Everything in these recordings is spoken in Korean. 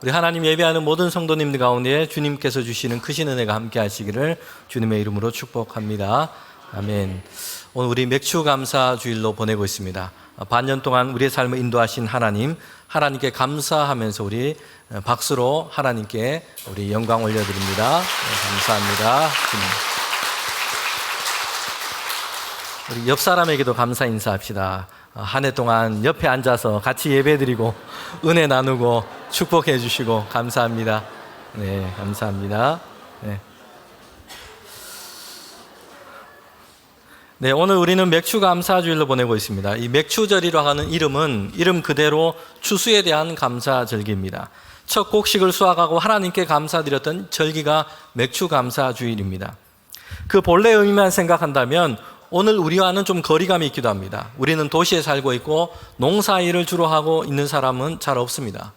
우리 하나님 예배하는 모든 성도님들 가운데 주님께서 주시는 크신 은혜가 함께 하시기를 주님의 이름으로 축복합니다. 아멘. 오늘 우리 맥주 감사 주일로 보내고 있습니다. 반년 동안 우리의 삶을 인도하신 하나님께 감사하면서 우리 박수로 하나님께 우리 영광 올려드립니다. 감사합니다. 우리 옆 사람에게도 감사 인사합시다. 한 해 동안 옆에 앉아서 같이 예배드리고 은혜 나누고 축복해 주시고 감사합니다. 네, 감사합니다. 네, 오늘 우리는 맥주 감사주일로 보내고 있습니다. 이 맥주절이라고 하는 이름은 이름 그대로 추수에 대한 감사절기입니다. 첫 곡식을 수확하고 하나님께 감사드렸던 절기가 맥주 감사주일입니다. 그 본래 의미만 생각한다면 오늘 우리와는 좀 거리감이 있기도 합니다. 우리는 도시에 살고 있고 농사일을 주로 하고 있는 사람은 잘 없습니다.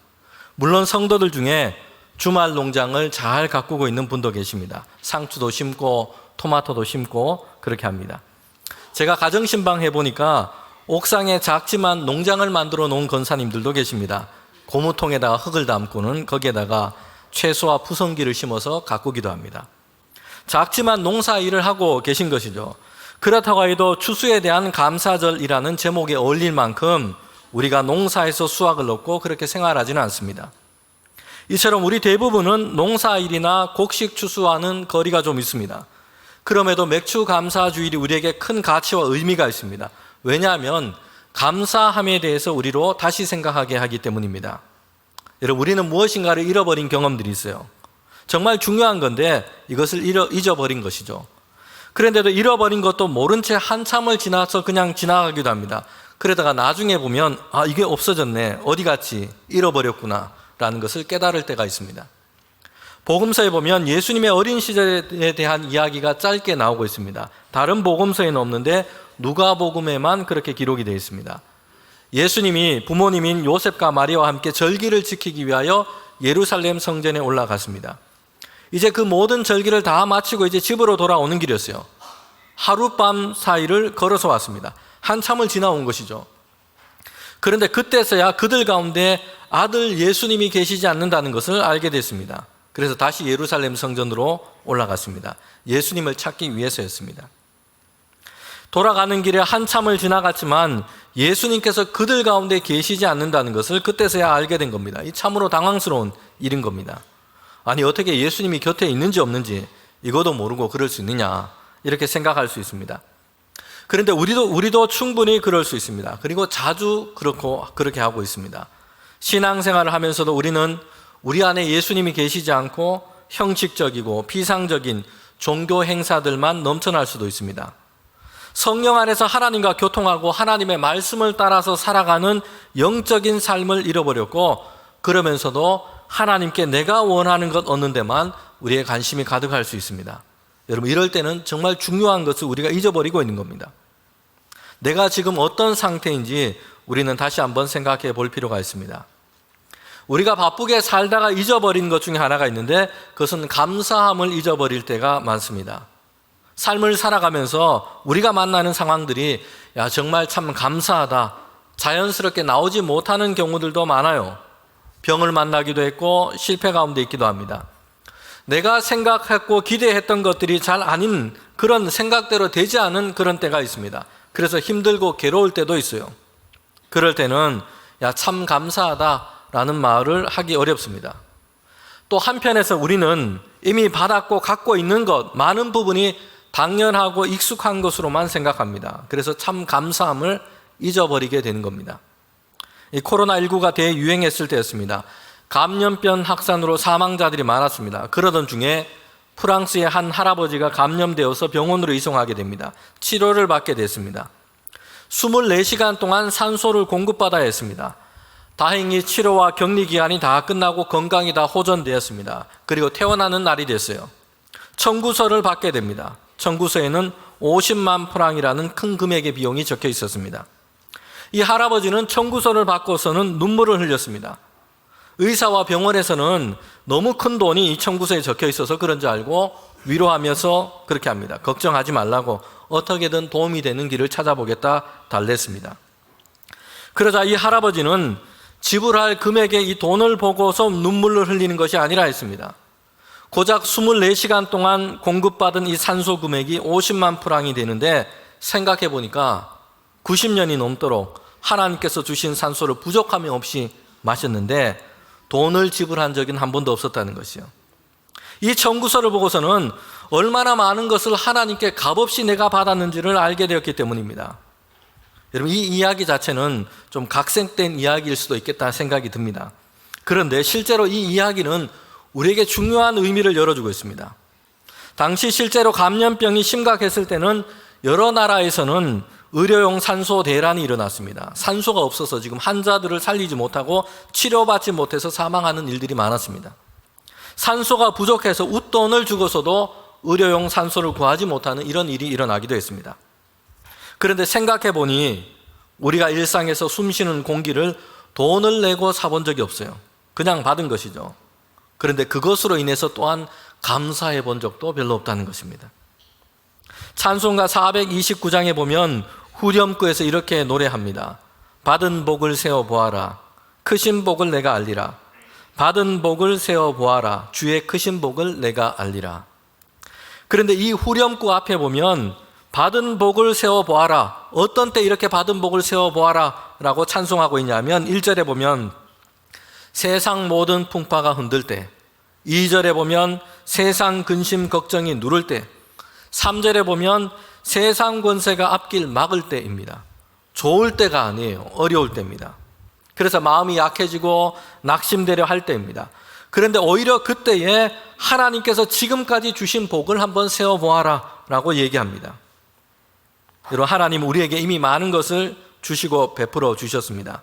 물론 성도들 중에 주말 농장을 잘 가꾸고 있는 분도 계십니다. 상추도 심고 토마토도 심고 그렇게 합니다. 제가 가정신방 해보니까 옥상에 작지만 농장을 만들어 놓은 권사님들도 계십니다. 고무통에다가 흙을 담고는 거기에다가 채소와 푸성기를 심어서 가꾸기도 합니다. 작지만 농사일을 하고 계신 것이죠. 그렇다고 해도 추수에 대한 감사절이라는 제목에 어울릴 만큼 우리가 농사에서 수확을 얻고 그렇게 생활하지는 않습니다. 이처럼 우리 대부분은 농사일이나 곡식 추수와는 거리가 좀 있습니다. 그럼에도 맥주 감사주일이 우리에게 큰 가치와 의미가 있습니다. 왜냐하면 감사함에 대해서 우리로 다시 생각하게 하기 때문입니다. 여러분, 우리는 무엇인가를 잃어버린 경험들이 있어요. 정말 중요한 건데 이것을 잊어버린 것이죠. 그런데도 잃어버린 것도 모른 채 한참을 지나서 그냥 지나가기도 합니다. 그러다가 나중에 보면 이게 없어졌네, 어디 갔지, 잃어버렸구나 라는 것을 깨달을 때가 있습니다. 복음서에 보면 예수님의 어린 시절에 대한 이야기가 짧게 나오고 있습니다. 다른 복음서에는 없는데 누가복음에만 그렇게 기록이 되어 있습니다. 예수님이 부모님인 요셉과 마리아와 함께 절기를 지키기 위하여 예루살렘 성전에 올라갔습니다. 이제 그 모든 절기를 다 마치고 이제 집으로 돌아오는 길이었어요. 하룻밤 사이를 걸어서 왔습니다. 한참을 지나온 것이죠. 그런데 그때서야 그들 가운데 아들 예수님이 계시지 않는다는 것을 알게 됐습니다. 그래서 다시 예루살렘 성전으로 올라갔습니다. 예수님을 찾기 위해서였습니다. 돌아가는 길에 한참을 지나갔지만 예수님께서 그들 가운데 계시지 않는다는 것을 그때서야 알게 된 겁니다. 이 참으로 당황스러운 일인 겁니다. 아니, 어떻게 예수님이 곁에 있는지 없는지 이것도 모르고 그럴 수 있느냐, 이렇게 생각할 수 있습니다. 그런데 우리도 충분히 그럴 수 있습니다. 그리고 자주 그렇게 하고 있습니다. 신앙생활을 하면서도 우리는 우리 안에 예수님이 계시지 않고 형식적이고 피상적인 종교 행사들만 넘쳐날 수도 있습니다. 성령 안에서 하나님과 교통하고 하나님의 말씀을 따라서 살아가는 영적인 삶을 잃어버렸고, 그러면서도 하나님께 내가 원하는 것 얻는 데만 우리의 관심이 가득할 수 있습니다. 여러분, 이럴 때는 정말 중요한 것을 우리가 잊어버리고 있는 겁니다. 내가 지금 어떤 상태인지 우리는 다시 한번 생각해 볼 필요가 있습니다. 우리가 바쁘게 살다가 잊어버린 것 중에 하나가 있는데 그것은 감사함을 잊어버릴 때가 많습니다. 삶을 살아가면서 우리가 만나는 상황들이 정말 참 감사하다, 자연스럽게 나오지 못하는 경우들도 많아요. 병을 만나기도 했고 실패 가운데 있기도 합니다. 내가 생각했고 기대했던 것들이 잘 아닌, 그런 생각대로 되지 않은 그런 때가 있습니다. 그래서 힘들고 괴로울 때도 있어요. 그럴 때는 참 감사하다라는 말을 하기 어렵습니다. 또 한편에서 우리는 이미 받았고 갖고 있는 것, 많은 부분이 당연하고 익숙한 것으로만 생각합니다. 그래서 참 감사함을 잊어버리게 되는 겁니다. 이 코로나19가 대유행했을 때였습니다. 감염병 확산으로 사망자들이 많았습니다. 그러던 중에 프랑스의 한 할아버지가 감염되어서 병원으로 이송하게 됩니다. 치료를 받게 됐습니다. 24시간 동안 산소를 공급받아야 했습니다. 다행히 치료와 격리 기간이 다 끝나고 건강이 다 호전되었습니다. 그리고 퇴원하는 날이 됐어요. 청구서를 받게 됩니다. 청구서에는 50만 프랑이라는 큰 금액의 비용이 적혀 있었습니다. 이 할아버지는 청구서를 받고서는 눈물을 흘렸습니다. 의사와 병원에서는 너무 큰 돈이 이 청구서에 적혀 있어서 그런 줄 알고 위로하면서 그렇게 합니다. 걱정하지 말라고, 어떻게든 도움이 되는 길을 찾아보겠다 달랬습니다. 그러자 이 할아버지는 지불할 금액의 이 돈을 보고서 눈물을 흘리는 것이 아니라 했습니다. 고작 24시간 동안 공급받은 이 산소 금액이 50만 프랑이 되는데 생각해 보니까 90년이 넘도록 하나님께서 주신 산소를 부족함이 없이 마셨는데 돈을 지불한 적은 한 번도 없었다는 것이요. 이 청구서를 보고서는 얼마나 많은 것을 하나님께 값없이 내가 받았는지를 알게 되었기 때문입니다. 여러분, 이 이야기 자체는 좀 각색된 이야기일 수도 있겠다는 생각이 듭니다. 그런데 실제로 이 이야기는 우리에게 중요한 의미를 열어주고 있습니다. 당시 실제로 감염병이 심각했을 때는 여러 나라에서는 의료용 산소 대란이 일어났습니다. 산소가 없어서 지금 환자들을 살리지 못하고 치료받지 못해서 사망하는 일들이 많았습니다. 산소가 부족해서 웃돈을 주고서도 의료용 산소를 구하지 못하는 이런 일이 일어나기도 했습니다. 그런데 생각해 보니 우리가 일상에서 숨쉬는 공기를 돈을 내고 사본 적이 없어요. 그냥 받은 것이죠. 그런데 그것으로 인해서 또한 감사해 본 적도 별로 없다는 것입니다. 찬송가 429장에 보면 후렴구에서 이렇게 노래합니다. 받은 복을 세어보아라. 크신 복을 내가 알리라. 받은 복을 세어보아라. 주의 크신 복을 내가 알리라. 그런데 이 후렴구 앞에 보면 받은 복을 세어보아라. 어떤 때 이렇게 받은 복을 세어보아라 라고 찬송하고 있냐면 1절에 보면 세상 모든 풍파가 흔들 때, 2절에 보면 세상 근심 걱정이 누를 때, 3절에 보면 세상 권세가 앞길 막을 때입니다. 좋을 때가 아니에요. 어려울 때입니다. 그래서 마음이 약해지고 낙심되려 할 때입니다. 그런데 오히려 그때에 하나님께서 지금까지 주신 복을 한번 세어보아라 라고 얘기합니다. 여러분, 하나님 우리에게 이미 많은 것을 주시고 베풀어 주셨습니다.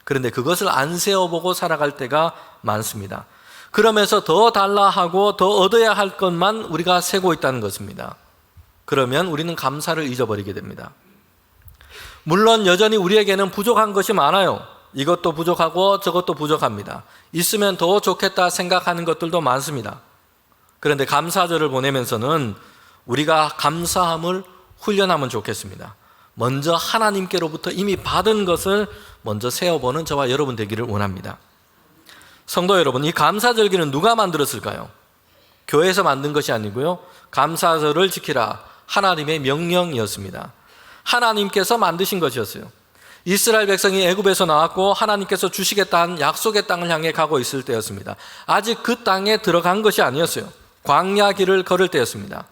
그런데 그것을 안 세어보고 살아갈 때가 많습니다. 그러면서 더 달라 하고 더 얻어야 할 것만 우리가 세고 있다는 것입니다. 그러면 우리는 감사를 잊어버리게 됩니다. 물론 여전히 우리에게는 부족한 것이 많아요. 이것도 부족하고 저것도 부족합니다. 있으면 더 좋겠다 생각하는 것들도 많습니다. 그런데 감사절을 보내면서는 우리가 감사함을 훈련하면 좋겠습니다. 먼저 하나님께로부터 이미 받은 것을 먼저 세어보는 저와 여러분 되기를 원합니다. 성도 여러분, 이 감사절기는 누가 만들었을까요? 교회에서 만든 것이 아니고요. 감사절을 지키라 하나님의 명령이었습니다. 하나님께서 만드신 것이었어요. 이스라엘 백성이 애굽에서 나왔고 하나님께서 주시겠다는 약속의 땅을 향해 가고 있을 때였습니다. 아직 그 땅에 들어간 것이 아니었어요. 광야 길을 걸을 때였습니다.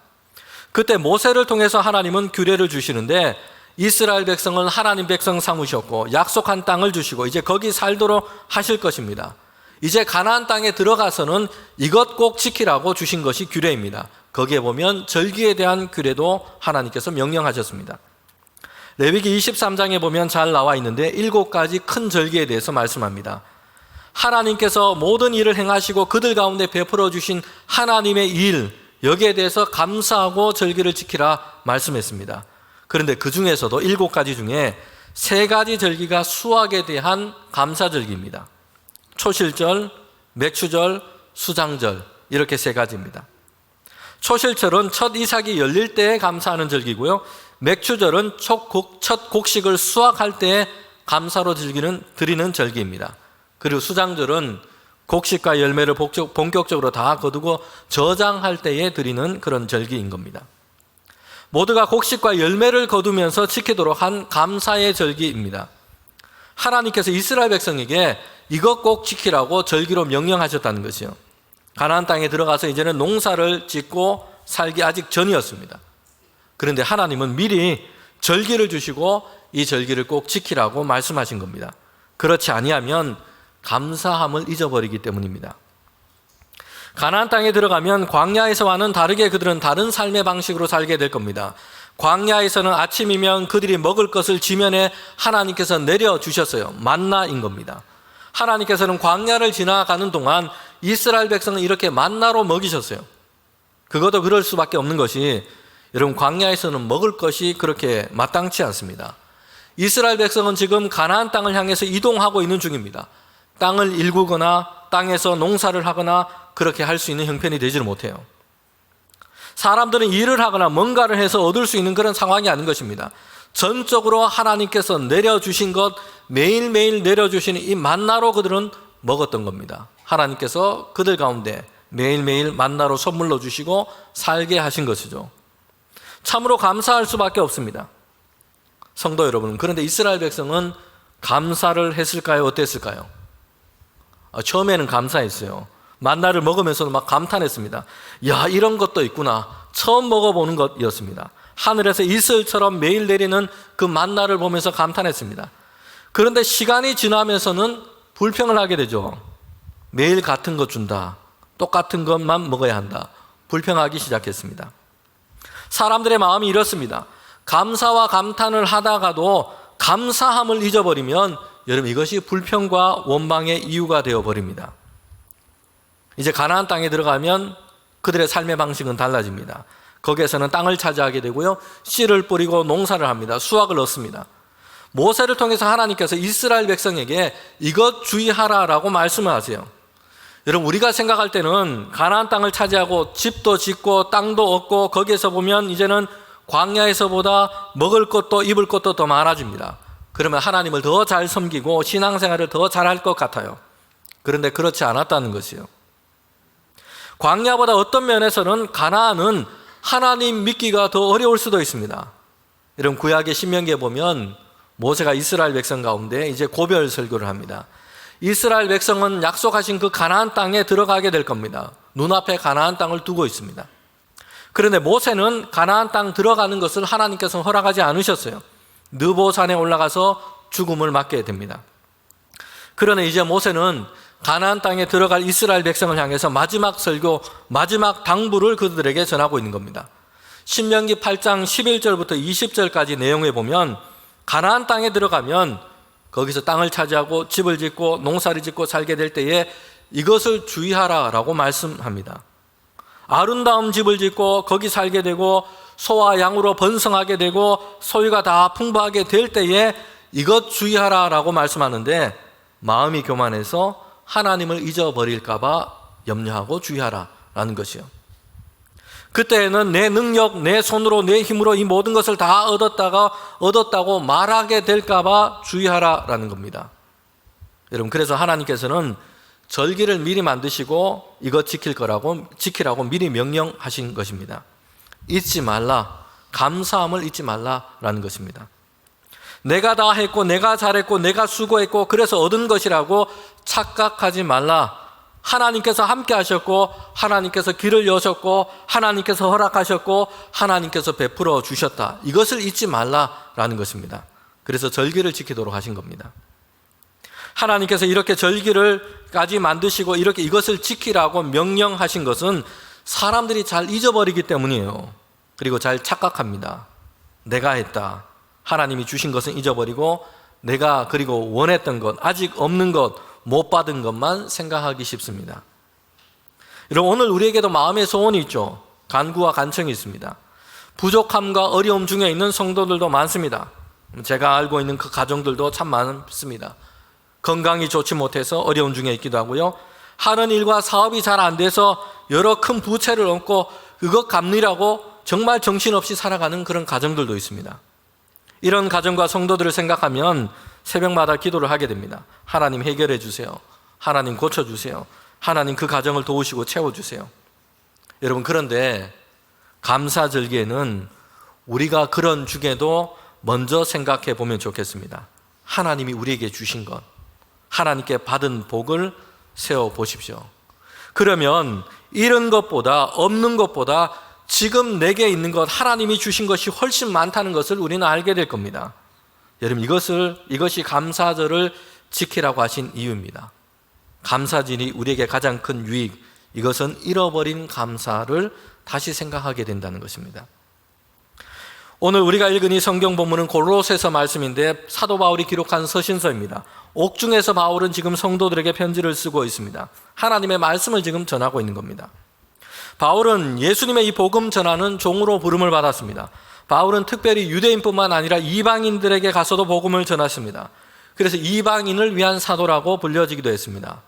그때 모세를 통해서 하나님은 규례를 주시는데 이스라엘 백성은 하나님 백성 삼으셨고 약속한 땅을 주시고 이제 거기 살도록 하실 것입니다. 이제 가나안 땅에 들어가서는 이것 꼭 지키라고 주신 것이 규례입니다. 거기에 보면 절기에 대한 규례도 하나님께서 명령하셨습니다. 레위기 23장에 보면 잘 나와 있는데 7가지 큰 절기에 대해서 말씀합니다. 하나님께서 모든 일을 행하시고 그들 가운데 베풀어 주신 하나님의 일, 여기에 대해서 감사하고 절기를 지키라 말씀했습니다. 그런데 그 중에서도 7가지 중에 3가지 절기가 수확에 대한 감사절기입니다. 초실절, 맥추절, 수장절, 이렇게 3가지입니다. 초실절은 첫 이삭이 열릴 때에 감사하는 절기고요. 맥추절은 첫 곡식을 수확할 때에 감사로 드리는 절기입니다. 그리고 수장절은 곡식과 열매를 본격적으로 다 거두고 저장할 때에 드리는 그런 절기인 겁니다. 모두가 곡식과 열매를 거두면서 지키도록 한 감사의 절기입니다. 하나님께서 이스라엘 백성에게 이것 꼭 지키라고 절기로 명령하셨다는 것이요. 가나안 땅에 들어가서 이제는 농사를 짓고 살기 아직 전이었습니다. 그런데 하나님은 미리 절기를 주시고 이 절기를 꼭 지키라고 말씀하신 겁니다. 그렇지 아니하면 감사함을 잊어버리기 때문입니다. 가나안 땅에 들어가면 광야에서와는 다르게 그들은 다른 삶의 방식으로 살게 될 겁니다. 광야에서는 아침이면 그들이 먹을 것을 지면에 하나님께서 내려주셨어요. 만나인 겁니다. 하나님께서는 광야를 지나가는 동안 이스라엘 백성을 이렇게 만나로 먹이셨어요. 그것도 그럴 수밖에 없는 것이 여러분, 광야에서는 먹을 것이 그렇게 마땅치 않습니다. 이스라엘 백성은 지금 가나안 땅을 향해서 이동하고 있는 중입니다. 땅을 일구거나 땅에서 농사를 하거나 그렇게 할 수 있는 형편이 되지를 못해요. 사람들은 일을 하거나 뭔가를 해서 얻을 수 있는 그런 상황이 아닌 것입니다. 전적으로 하나님께서 내려주신 것, 매일매일 내려주시는 이 만나로 그들은 먹었던 겁니다. 하나님께서 그들 가운데 매일매일 만나로 선물로 주시고 살게 하신 것이죠. 참으로 감사할 수밖에 없습니다. 성도 여러분, 그런데 이스라엘 백성은 감사를 했을까요? 어땠을까요? 처음에는 감사했어요. 만나를 먹으면서도 막 감탄했습니다. 야, 이런 것도 있구나. 처음 먹어보는 것이었습니다. 하늘에서 이슬처럼 매일 내리는 그 만나를 보면서 감탄했습니다. 그런데 시간이 지나면서는 불평을 하게 되죠. 매일 같은 것 준다. 똑같은 것만 먹어야 한다. 불평하기 시작했습니다. 사람들의 마음이 이렇습니다. 감사와 감탄을 하다가도 감사함을 잊어버리면 여러분 이것이 불평과 원망의 이유가 되어버립니다. 이제 가나안 땅에 들어가면 그들의 삶의 방식은 달라집니다. 거기에서는 땅을 차지하게 되고요. 씨를 뿌리고 농사를 합니다. 수확을 얻습니다. 모세를 통해서 하나님께서 이스라엘 백성에게 이것 주의하라라고 말씀을 하세요. 여러분 우리가 생각할 때는 가나안 땅을 차지하고 집도 짓고 땅도 얻고 거기에서 보면 이제는 광야에서보다 먹을 것도 입을 것도 더 많아집니다. 그러면 하나님을 더 잘 섬기고 신앙생활을 더 잘할 것 같아요. 그런데 그렇지 않았다는 것이요. 광야보다 어떤 면에서는 가나안은 하나님 믿기가 더 어려울 수도 있습니다. 여러분 구약의 신명기에 보면 모세가 이스라엘 백성 가운데 이제 고별 설교를 합니다. 이스라엘 백성은 약속하신 그 가나안 땅에 들어가게 될 겁니다. 눈앞에 가나안 땅을 두고 있습니다. 그런데 모세는 가나안 땅 들어가는 것을 하나님께서 허락하지 않으셨어요. 느보산에 올라가서 죽음을 맞게 됩니다. 그러나 이제 모세는 가나안 땅에 들어갈 이스라엘 백성을 향해서 마지막 설교, 마지막 당부를 그들에게 전하고 있는 겁니다. 신명기 8장 11절부터 20절까지 내용에 보면 가나안 땅에 들어가면 거기서 땅을 차지하고 집을 짓고 농사를 짓고 살게 될 때에 이것을 주의하라라고 말씀합니다. 아름다운 집을 짓고 거기 살게 되고 소와 양으로 번성하게 되고 소유가 다 풍부하게 될 때에 이것 주의하라라고 말씀하는데 마음이 교만해서 하나님을 잊어버릴까 봐 염려하고 주의하라라는 것이요. 그때에는 내 능력, 내 손으로, 내 힘으로 이 모든 것을 다 얻었다고 말하게 될까 봐 주의하라라는 겁니다. 여러분 그래서 하나님께서는 절기를 미리 만드시고 이것 지키라고 미리 명령하신 것입니다. 잊지 말라, 감사함을 잊지 말라라는 것입니다. 내가 다 했고 내가 잘했고 내가 수고했고 그래서 얻은 것이라고 착각하지 말라. 하나님께서 함께 하셨고 하나님께서 길을 여셨고 하나님께서 허락하셨고 하나님께서 베풀어 주셨다. 이것을 잊지 말라라는 것입니다. 그래서 절기를 지키도록 하신 겁니다. 하나님께서 이렇게 절기를까지 만드시고 이렇게 이것을 지키라고 명령하신 것은 사람들이 잘 잊어버리기 때문이에요. 그리고 잘 착각합니다. 내가 했다. 하나님이 주신 것은 잊어버리고 내가 그리고 원했던 것, 아직 없는 것, 못 받은 것만 생각하기 쉽습니다. 여러분 오늘 우리에게도 마음의 소원이 있죠. 간구와 간청이 있습니다. 부족함과 어려움 중에 있는 성도들도 많습니다. 제가 알고 있는 그 가정들도 참 많습니다. 건강이 좋지 못해서 어려움 중에 있기도 하고요. 하는 일과 사업이 잘 안 돼서 여러 큰 부채를 얹고 그것 갚느라고 정말 정신없이 살아가는 그런 가정들도 있습니다. 이런 가정과 성도들을 생각하면 새벽마다 기도를 하게 됩니다. 하나님 해결해 주세요. 하나님 고쳐주세요. 하나님 그 가정을 도우시고 채워주세요. 여러분 그런데 감사절기에는 우리가 그런 중에도 먼저 생각해 보면 좋겠습니다. 하나님이 우리에게 주신 것, 하나님께 받은 복을 세워보십시오. 그러면 잃은 것보다 없는 것보다 지금 내게 있는 것, 하나님이 주신 것이 훨씬 많다는 것을 우리는 알게 될 겁니다. 여러분 이것이 감사절을 지키라고 하신 이유입니다. 감사절이 우리에게 가장 큰 유익, 이것은 잃어버린 감사를 다시 생각하게 된다는 것입니다. 오늘 우리가 읽은 이 성경 본문은 골로새서 말씀인데 사도 바울이 기록한 서신서입니다. 옥중에서 바울은 지금 성도들에게 편지를 쓰고 있습니다. 하나님의 말씀을 지금 전하고 있는 겁니다. 바울은 예수님의 이 복음 전하는 종으로 부름을 받았습니다. 바울은 특별히 유대인뿐만 아니라 이방인들에게 가서도 복음을 전했습니다. 그래서 이방인을 위한 사도라고 불려지기도 했습니다.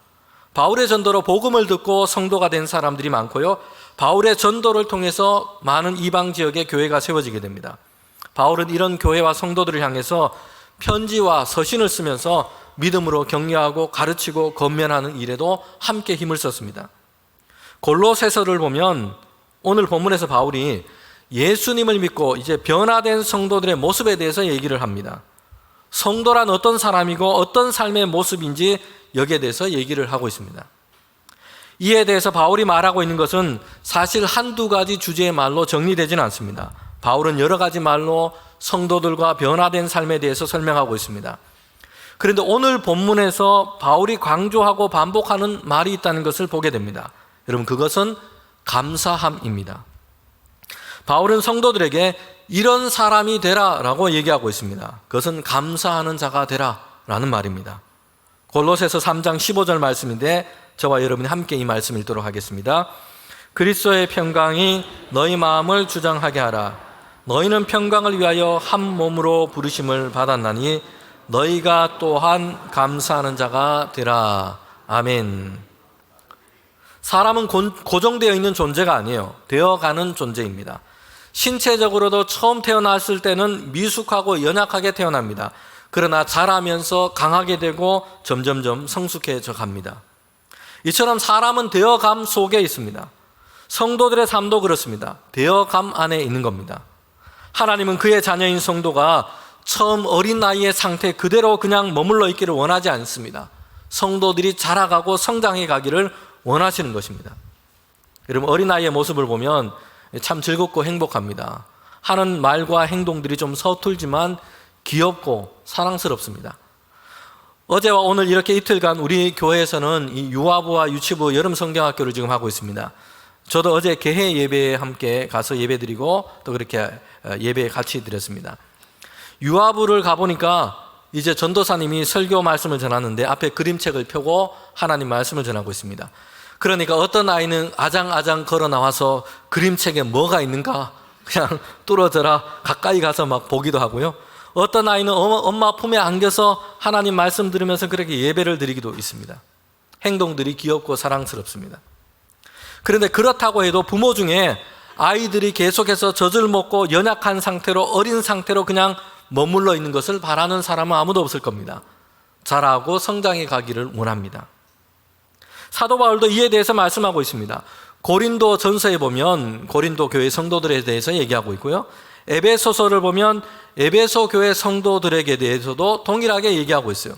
바울의 전도로 복음을 듣고 성도가 된 사람들이 많고요. 바울의 전도를 통해서 많은 이방 지역의 교회가 세워지게 됩니다. 바울은 이런 교회와 성도들을 향해서 편지와 서신을 쓰면서 믿음으로 격려하고 가르치고 권면하는 일에도 함께 힘을 썼습니다. 골로새서를 보면 오늘 본문에서 바울이 예수님을 믿고 이제 변화된 성도들의 모습에 대해서 얘기를 합니다. 성도란 어떤 사람이고 어떤 삶의 모습인지 여기에 대해서 얘기를 하고 있습니다. 이에 대해서 바울이 말하고 있는 것은 사실 한두 가지 주제의 말로 정리되지는 않습니다. 바울은 여러 가지 말로 성도들과 변화된 삶에 대해서 설명하고 있습니다. 그런데 오늘 본문에서 바울이 강조하고 반복하는 말이 있다는 것을 보게 됩니다. 여러분, 그것은 감사함입니다. 바울은 성도들에게 이런 사람이 되라라고 얘기하고 있습니다. 그것은 감사하는 자가 되라라는 말입니다. 골로새서 3장 15절 말씀인데 저와 여러분이 함께 이 말씀 읽도록 하겠습니다. 그리스도의 평강이 너희 마음을 주장하게 하라. 너희는 평강을 위하여 한 몸으로 부르심을 받았나니 너희가 또한 감사하는 자가 되라. 아멘. 사람은 고정되어 있는 존재가 아니에요. 되어가는 존재입니다. 신체적으로도 처음 태어났을 때는 미숙하고 연약하게 태어납니다. 그러나 자라면서 강하게 되고 점점점 성숙해져 갑니다. 이처럼 사람은 되어감 속에 있습니다. 성도들의 삶도 그렇습니다. 되어감 안에 있는 겁니다. 하나님은 그의 자녀인 성도가 처음 어린 나이의 상태 그대로 그냥 머물러 있기를 원하지 않습니다. 성도들이 자라가고 성장해 가기를 원하시는 것입니다. 여러분, 어린아이의 모습을 보면 참 즐겁고 행복합니다. 하는 말과 행동들이 좀 서툴지만 귀엽고 사랑스럽습니다. 어제와 오늘 이렇게 이틀간 우리 교회에서는 이 유아부와 유치부 여름 성경학교를 지금 하고 있습니다. 저도 어제 개회 예배에 함께 가서 예배드리고 또 그렇게 예배에 같이 드렸습니다. 유아부를 가보니까 이제 전도사님이 설교 말씀을 전하는데 앞에 그림책을 펴고 하나님 말씀을 전하고 있습니다. 그러니까 어떤 아이는 아장아장 걸어 나와서 그림책에 뭐가 있는가 그냥 뚫어져라 가까이 가서 막 보기도 하고요. 어떤 아이는 엄마 품에 안겨서 하나님 말씀 들으면서 그렇게 예배를 드리기도 있습니다. 행동들이 귀엽고 사랑스럽습니다. 그런데 그렇다고 해도 부모 중에 아이들이 계속해서 젖을 먹고 연약한 상태로 어린 상태로 그냥 머물러 있는 것을 바라는 사람은 아무도 없을 겁니다. 자라고 성장해 가기를 원합니다. 사도 바울도 이에 대해서 말씀하고 있습니다. 고린도 전서에 보면 고린도 교회 성도들에 대해서 얘기하고 있고요. 에베소서를 보면 에베소 교회 성도들에게 대해서도 동일하게 얘기하고 있어요.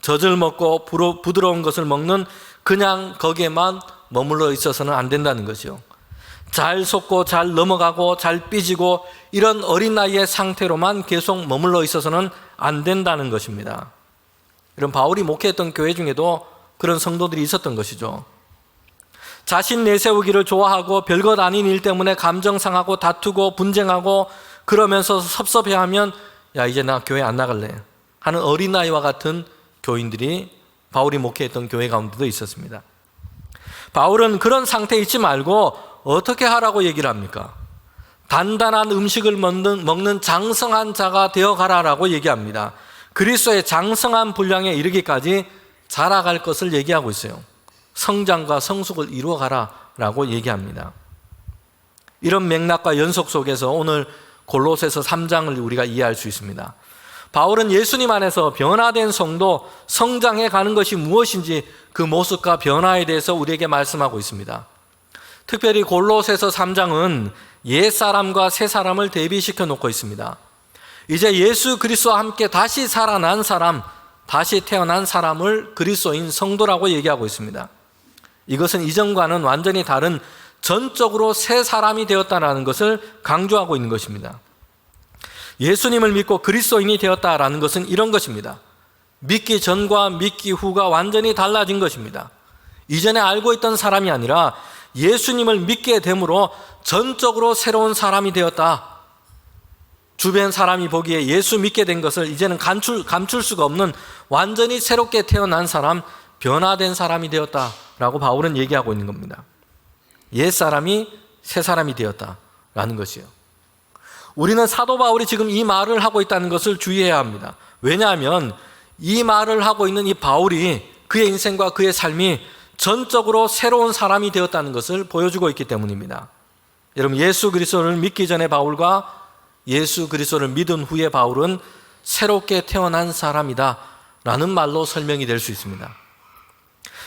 젖을 먹고 부드러운 것을 먹는 그냥 거기에만 머물러 있어서는 안 된다는 것이요. 잘 속고 잘 넘어가고 잘 삐지고 이런 어린 나이의 상태로만 계속 머물러 있어서는 안 된다는 것입니다. 이런 바울이 목회했던 교회 중에도 그런 성도들이 있었던 것이죠. 자신 내세우기를 좋아하고 별것 아닌 일 때문에 감정 상하고 다투고 분쟁하고 그러면서 섭섭해하면 야 이제 나 교회 안 나갈래 하는 어린아이와 같은 교인들이 바울이 목회했던 교회 가운데도 있었습니다. 바울은 그런 상태에 있지 말고 어떻게 하라고 얘기를 합니까? 단단한 음식을 먹는 장성한 자가 되어가라라고 얘기합니다. 그리스도의 장성한 분량에 이르기까지 자라갈 것을 얘기하고 있어요. 성장과 성숙을 이루어가라라고 얘기합니다. 이런 맥락과 연속 속에서 오늘 골로새서 3장을 우리가 이해할 수 있습니다. 바울은 예수님 안에서 변화된 성도, 성장해 가는 것이 무엇인지 그 모습과 변화에 대해서 우리에게 말씀하고 있습니다. 특별히 골로새서 3장은 옛사람과 새사람을 대비시켜 놓고 있습니다. 이제 예수 그리스도와 함께 다시 살아난 사람, 다시 태어난 사람을 그리스도인 성도라고 얘기하고 있습니다. 이것은 이전과는 완전히 다른 전적으로 새 사람이 되었다는 것을 강조하고 있는 것입니다. 예수님을 믿고 그리스도인이 되었다라는 것은 이런 것입니다. 믿기 전과 믿기 후가 완전히 달라진 것입니다. 이전에 알고 있던 사람이 아니라 예수님을 믿게 됨으로 전적으로 새로운 사람이 되었다. 주변 사람이 보기에 예수 믿게 된 것을 이제는 감출 수가 없는 완전히 새롭게 태어난 사람, 변화된 사람이 되었다라고 바울은 얘기하고 있는 겁니다. 옛 사람이 새 사람이 되었다라는 것이요. 우리는 사도 바울이 지금 이 말을 하고 있다는 것을 주의해야 합니다. 왜냐하면 이 말을 하고 있는 이 바울이 그의 인생과 그의 삶이 전적으로 새로운 사람이 되었다는 것을 보여주고 있기 때문입니다. 여러분, 예수 그리스도를 믿기 전에 바울과 예수 그리스도를 믿은 후에 바울은 새롭게 태어난 사람이다 라는 말로 설명이 될 수 있습니다.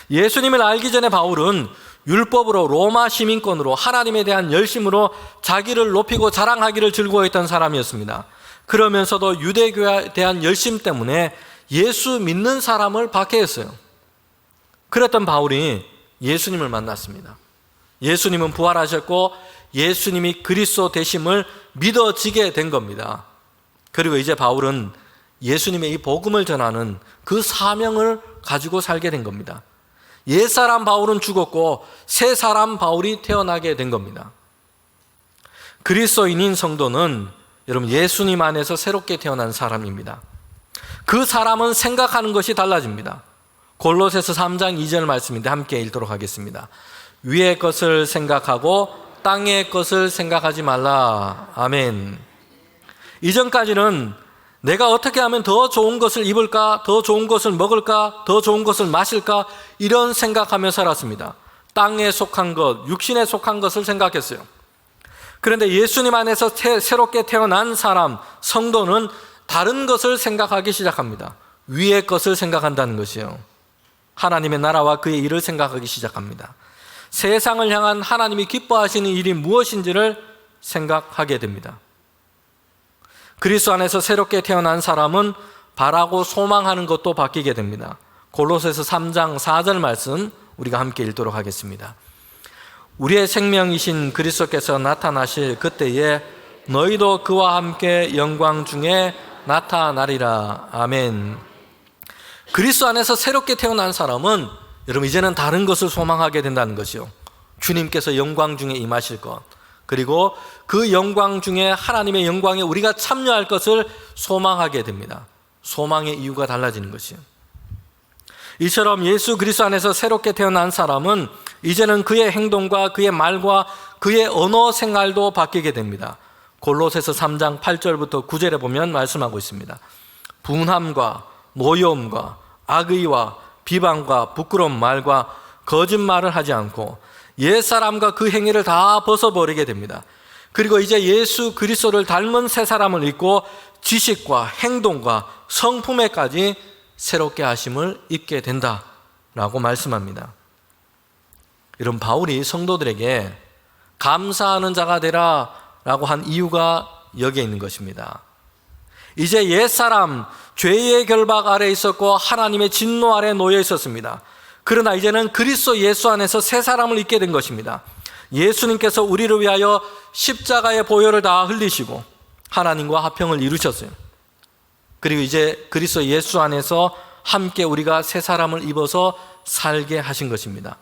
예수님을 알기 전에 바울은 율법으로 로마 시민권으로 하나님에 대한 열심으로 자기를 높이고 자랑하기를 즐거워했던 사람이었습니다. 그러면서도 유대교에 대한 열심 때문에 예수 믿는 사람을 박해했어요. 그랬던 바울이 예수님을 만났습니다. 예수님은 부활하셨고 예수님이 그리스도 되심을 믿어지게 된 겁니다. 그리고 이제 바울은 예수님의 이 복음을 전하는 그 사명을 가지고 살게 된 겁니다. 옛사람 바울은 죽었고 새 사람 바울이 태어나게 된 겁니다. 그리스도인인 성도는 여러분 예수님 안에서 새롭게 태어난 사람입니다. 그 사람은 생각하는 것이 달라집니다. 골로새서 3장 2절 말씀인데 함께 읽도록 하겠습니다. 위의 것을 생각하고 땅의 것을 생각하지 말라. 아멘. 이전까지는 내가 어떻게 하면 더 좋은 것을 입을까, 더 좋은 것을 먹을까, 더 좋은 것을 마실까 이런 생각하며 살았습니다. 땅에 속한 것, 육신에 속한 것을 생각했어요. 그런데 예수님 안에서 새롭게 태어난 사람, 성도는 다른 것을 생각하기 시작합니다. 위의 것을 생각한다는 것이요. 하나님의 나라와 그의 일을 생각하기 시작합니다. 세상을 향한 하나님이 기뻐하시는 일이 무엇인지를 생각하게 됩니다. 그리스도 안에서 새롭게 태어난 사람은 바라고 소망하는 것도 바뀌게 됩니다. 골로새서 3장 4절 말씀 우리가 함께 읽도록 하겠습니다. 우리의 생명이신 그리스도께서 나타나실 그때에 너희도 그와 함께 영광 중에 나타나리라. 아멘. 그리스도 안에서 새롭게 태어난 사람은 여러분 이제는 다른 것을 소망하게 된다는 것이요. 주님께서 영광 중에 임하실 것, 그리고 그 영광 중에 하나님의 영광에 우리가 참여할 것을 소망하게 됩니다. 소망의 이유가 달라지는 것이요. 이처럼 예수 그리스도 안에서 새롭게 태어난 사람은 이제는 그의 행동과 그의 말과 그의 언어 생활도 바뀌게 됩니다. 골로새서 3장 8절부터 9절에 보면 말씀하고 있습니다. 분함과 노여움과 악의와 비방과 부끄러운 말과 거짓말을 하지 않고 옛사람과 그 행위를 다 벗어버리게 됩니다. 그리고 이제 예수 그리스도를 닮은 새 사람을 입고 지식과 행동과 성품에까지 새롭게 하심을 입게 된다라고 말씀합니다. 이런 바울이 성도들에게 감사하는 자가 되라 라고 한 이유가 여기에 있는 것입니다. 이제 옛사람 죄의 결박 아래 있었고 하나님의 진노 아래 놓여 있었습니다. 그러나 이제는 그리스도 예수 안에서 새 사람을 입게 된 것입니다. 예수님께서 우리를 위하여 십자가의 보혈을 다 흘리시고 하나님과 화평을 이루셨어요. 그리고 이제 그리스도 예수 안에서 함께 우리가 새 사람을 입어서 살게 하신 것입니다.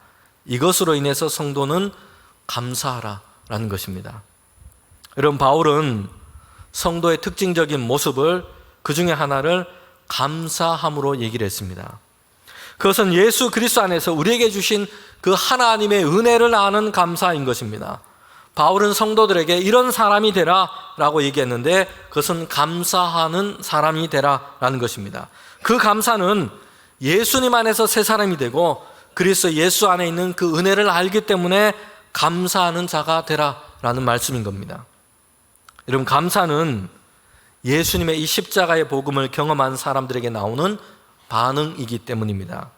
이것으로 인해서 성도는 감사하라라는 것입니다. 여러분 바울은 성도의 특징적인 모습을 그 중에 하나를 감사함으로 얘기를 했습니다. 그것은 예수 그리스도 안에서 우리에게 주신 그 하나님의 은혜를 아는 감사인 것입니다. 바울은 성도들에게 이런 사람이 되라 라고 얘기했는데 그것은 감사하는 사람이 되라 라는 것입니다. 그 감사는 예수님 안에서 새 사람이 되고 그리스도 예수 안에 있는 그 은혜를 알기 때문에 감사하는 자가 되라 라는 말씀인 겁니다. 여러분 감사는 예수님의 이 십자가의 복음을 경험한 사람들에게 나오는 반응이기 때문입니다.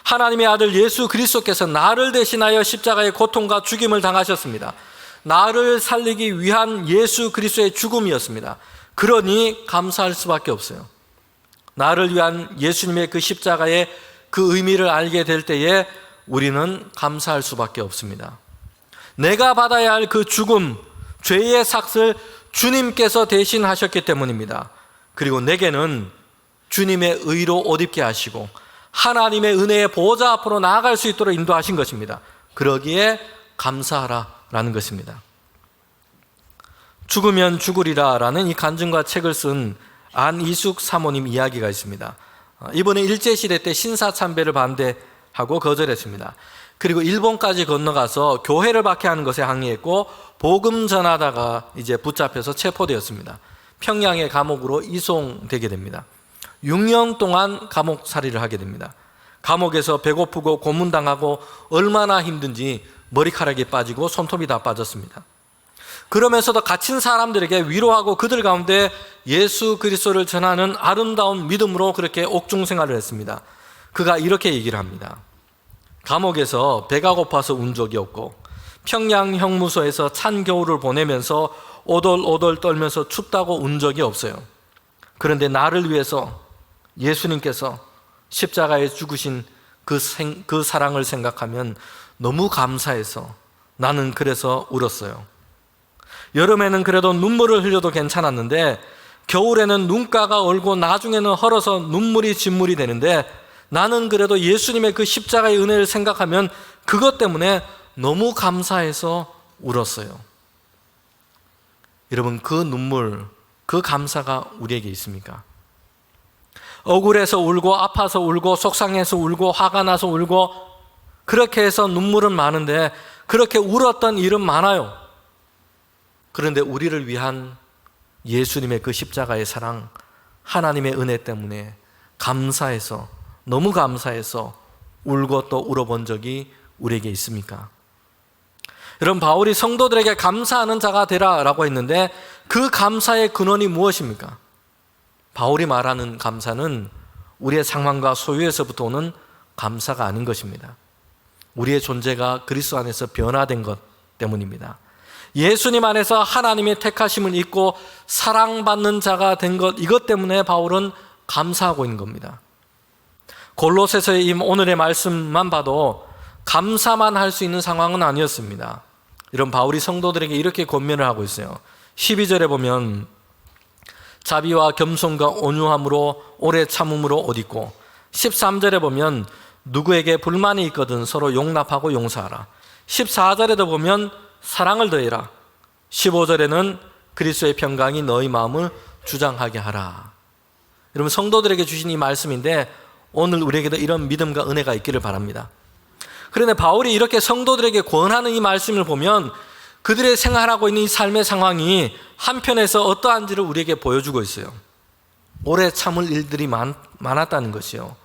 하나님의 아들 예수 그리스도께서 나를 대신하여 십자가의 고통과 죽임을 당하셨습니다. 나를 살리기 위한 예수 그리스도의 죽음이었습니다. 그러니 감사할 수밖에 없어요. 나를 위한 예수님의 그 십자가의 그 의미를 알게 될 때에 우리는 감사할 수밖에 없습니다. 내가 받아야 할 그 죽음, 죄의 삭을 주님께서 대신하셨기 때문입니다. 그리고 내게는 주님의 의로 옷 입게 하시고 하나님의 은혜의 보좌 앞으로 나아갈 수 있도록 인도하신 것입니다. 그러기에 감사하라라는 것입니다. 죽으면 죽으리라 라는 이 간증과 책을 쓴 안이숙 사모님 이야기가 있습니다. 이번에 일제시대 때 신사참배를 반대하고 거절했습니다. 그리고 일본까지 건너가서 교회를 박해하는 것에 항의했고 복음 전하다가 이제 붙잡혀서 체포되었습니다. 평양의 감옥으로 이송되게 됩니다. 6년 동안 감옥살이를 하게 됩니다. 감옥에서 배고프고 고문당하고 얼마나 힘든지 머리카락이 빠지고 손톱이 다 빠졌습니다. 그러면서도 갇힌 사람들에게 위로하고 그들 가운데 예수 그리스도를 전하는 아름다운 믿음으로 그렇게 옥중 생활을 했습니다. 그가 이렇게 얘기를 합니다. 감옥에서 배가 고파서 운 적이 없고 평양 형무소에서 찬 겨울을 보내면서 오돌오돌 떨면서 춥다고 운 적이 없어요. 그런데 나를 위해서 예수님께서 십자가에 죽으신 그 사랑을 생각하면 너무 감사해서 나는 그래서 울었어요. 여름에는 그래도 눈물을 흘려도 괜찮았는데 겨울에는 눈가가 얼고 나중에는 헐어서 눈물이 진물이 되는데 나는 그래도 예수님의 그 십자가의 은혜를 생각하면 그것 때문에 너무 감사해서 울었어요. 여러분, 그 눈물, 그 감사가 우리에게 있습니까? 억울해서 울고 아파서 울고 속상해서 울고 화가 나서 울고 그렇게 해서 눈물은 많은데 그렇게 울었던 일은 많아요. 그런데 우리를 위한 예수님의 그 십자가의 사랑, 하나님의 은혜 때문에 감사해서, 너무 감사해서 울고 또 울어본 적이 우리에게 있습니까? 여러분, 바울이 성도들에게 감사하는 자가 되라라고 했는데 그 감사의 근원이 무엇입니까? 바울이 말하는 감사는 우리의 상황과 소유에서부터 오는 감사가 아닌 것입니다. 우리의 존재가 그리스도 안에서 변화된 것 때문입니다. 예수님 안에서 하나님의 택하심을 입고 사랑받는 자가 된 것, 이것 때문에 바울은 감사하고 있는 겁니다. 골로새서의 오늘의 말씀만 봐도 감사만 할 수 있는 상황은 아니었습니다. 이런 바울이 성도들에게 이렇게 권면을 하고 있어요. 12절에 보면 자비와 겸손과 온유함으로 오래 참음으로 옷 입고, 13절에 보면 누구에게 불만이 있거든 서로 용납하고 용서하라. 14절에도 보면 사랑을 더해라. 15절에는 그리스도의 평강이 너희 마음을 주장하게 하라. 여러분, 성도들에게 주신 이 말씀인데 오늘 우리에게도 이런 믿음과 은혜가 있기를 바랍니다. 그런데 바울이 이렇게 성도들에게 권하는 이 말씀을 보면 그들의 생활하고 있는 이 삶의 상황이 한편에서 어떠한지를 우리에게 보여주고 있어요. 오래 참을 일들이 많았다는 것이요.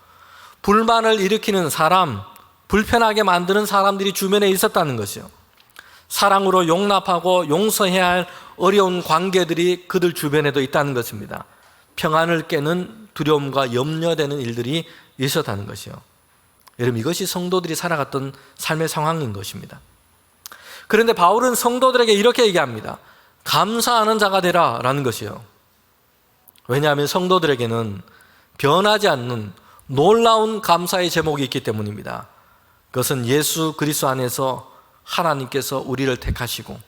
불만을 일으키는 사람, 불편하게 만드는 사람들이 주변에 있었다는 것이요. 사랑으로 용납하고 용서해야 할 어려운 관계들이 그들 주변에도 있다는 것입니다. 평안을 깨는 두려움과 염려되는 일들이 있었다는 것이요. 여러분, 이것이 성도들이 살아갔던 삶의 상황인 것입니다. 그런데 바울은 성도들에게 이렇게 얘기합니다. 감사하는 자가 되라 라는 것이요. 왜냐하면 성도들에게는 변하지 않는 놀라운 감사의 제목이 있기 때문입니다. 그것은 예수 그리스도 안에서 하나님께서 우리를 택하시고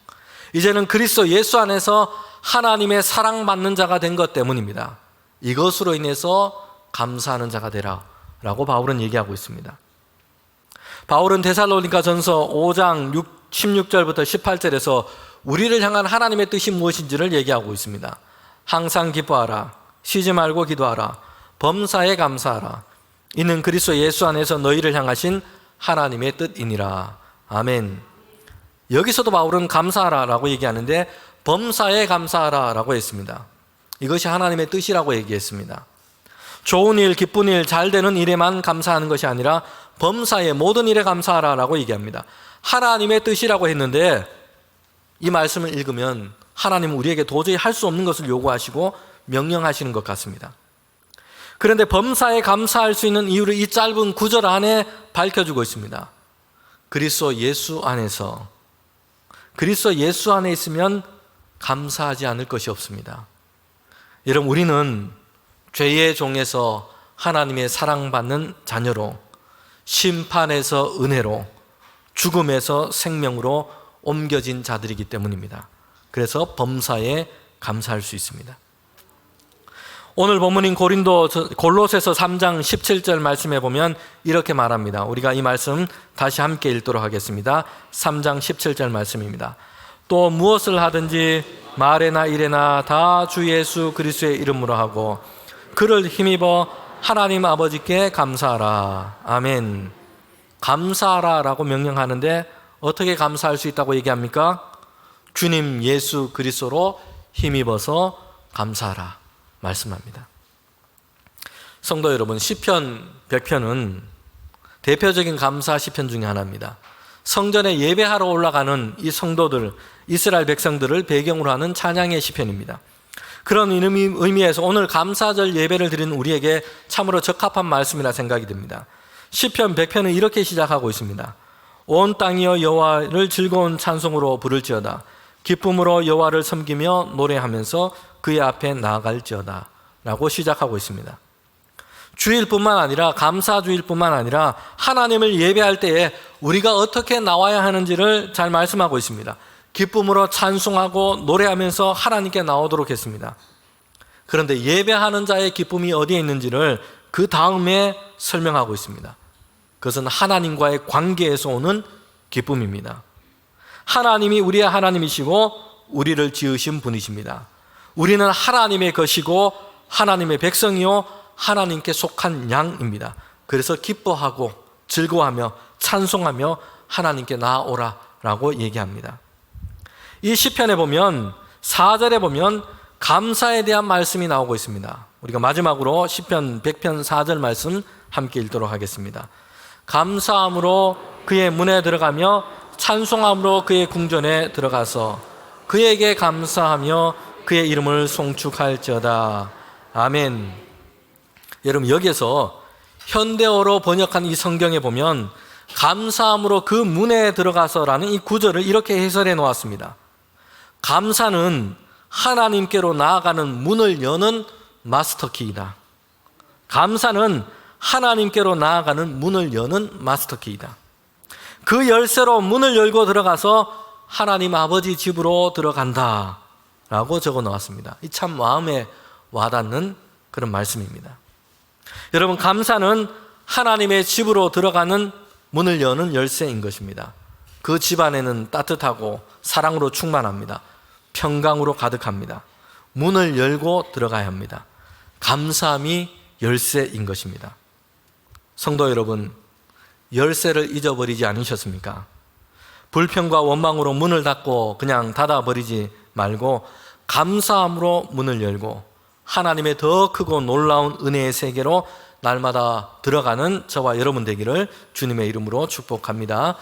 이제는 그리스도 예수 안에서 하나님의 사랑받는 자가 된 것 때문입니다. 이것으로 인해서 감사하는 자가 되라 라고 바울은 얘기하고 있습니다. 바울은 데살로니가 전서 5장 16절부터 18절에서 우리를 향한 하나님의 뜻이 무엇인지를 얘기하고 있습니다. 항상 기뻐하라, 쉬지 말고 기도하라, 범사에 감사하라. 이는 그리스도 예수 안에서 너희를 향하신 하나님의 뜻이니라. 아멘. 여기서도 바울은 감사하라 라고 얘기하는데 범사에 감사하라 라고 했습니다. 이것이 하나님의 뜻이라고 얘기했습니다. 좋은 일, 기쁜 일, 잘 되는 일에만 감사하는 것이 아니라 범사에 모든 일에 감사하라 라고 얘기합니다. 하나님의 뜻이라고 했는데 이 말씀을 읽으면 하나님은 우리에게 도저히 할 수 없는 것을 요구하시고 명령하시는 것 같습니다. 그런데 범사에 감사할 수 있는 이유를 이 짧은 구절 안에 밝혀주고 있습니다. 그리스도 예수 안에서, 그리스도 예수 안에 있으면 감사하지 않을 것이 없습니다. 여러분, 우리는 죄의 종에서 하나님의 사랑받는 자녀로, 심판에서 은혜로, 죽음에서 생명으로 옮겨진 자들이기 때문입니다. 그래서 범사에 감사할 수 있습니다. 오늘 본문인 골로새서 3장 17절 말씀에 보면 이렇게 말합니다. 우리가 이 말씀 다시 함께 읽도록 하겠습니다. 3장 17절 말씀입니다. 또 무엇을 하든지 말에나 일에나 다 주 예수 그리스도의 이름으로 하고 그를 힘입어 하나님 아버지께 감사하라. 아멘. 감사하라 라고 명령하는데 어떻게 감사할 수 있다고 얘기합니까? 주님 예수 그리스도로 힘입어서 감사하라 말씀합니다. 성도 여러분, 시편 100편은 대표적인 감사 시편 중에 하나입니다. 성전에 예배하러 올라가는 이 성도들, 이스라엘 백성들을 배경으로 하는 찬양의 시편입니다. 그런 의미에서 오늘 감사절 예배를 드리는 우리에게 참으로 적합한 말씀이라 생각이 듭니다. 시편 100편은 이렇게 시작하고 있습니다. 온 땅이여 여호와를 즐거운 찬송으로 부를지어다. 기쁨으로 여호와를 섬기며 노래하면서 그의 앞에 나아갈지어다 라고 시작하고 있습니다. 주일뿐만 아니라 감사주일뿐만 아니라 하나님을 예배할 때에 우리가 어떻게 나와야 하는지를 잘 말씀하고 있습니다. 기쁨으로 찬송하고 노래하면서 하나님께 나오도록 했습니다. 그런데 예배하는 자의 기쁨이 어디에 있는지를 그 다음에 설명하고 있습니다. 그것은 하나님과의 관계에서 오는 기쁨입니다. 하나님이 우리의 하나님이시고 우리를 지으신 분이십니다. 우리는 하나님의 것이고 하나님의 백성이요 하나님께 속한 양입니다. 그래서 기뻐하고 즐거워하며 찬송하며 하나님께 나아오라 라고 얘기합니다. 이 시편에 보면 4절에 보면 감사에 대한 말씀이 나오고 있습니다. 우리가 마지막으로 시편 100편 4절 말씀 함께 읽도록 하겠습니다. 감사함으로 그의 문에 들어가며 찬송함으로 그의 궁전에 들어가서 그에게 감사하며 그의 이름을 송축할지어다. 아멘. 여러분, 여기에서 현대어로 번역한 이 성경에 보면 감사함으로 그 문에 들어가서라는 이 구절을 이렇게 해설해 놓았습니다. 감사는 하나님께로 나아가는 문을 여는 마스터키이다. 감사는 하나님께로 나아가는 문을 여는 마스터키이다. 그 열쇠로 문을 열고 들어가서 하나님 아버지 집으로 들어간다 라고 적어 놓았습니다. 이 참 마음에 와닿는 그런 말씀입니다. 여러분, 감사는 하나님의 집으로 들어가는 문을 여는 열쇠인 것입니다. 그 집 안에는 따뜻하고 사랑으로 충만합니다. 평강으로 가득합니다. 문을 열고 들어가야 합니다. 감사함이 열쇠인 것입니다. 성도 여러분, 열쇠를 잊어버리지 않으셨습니까? 불평과 원망으로 문을 닫고 그냥 닫아버리지 말고 감사함으로 문을 열고 하나님의 더 크고 놀라운 은혜의 세계로 날마다 들어가는 저와 여러분 되기를 주님의 이름으로 축복합니다.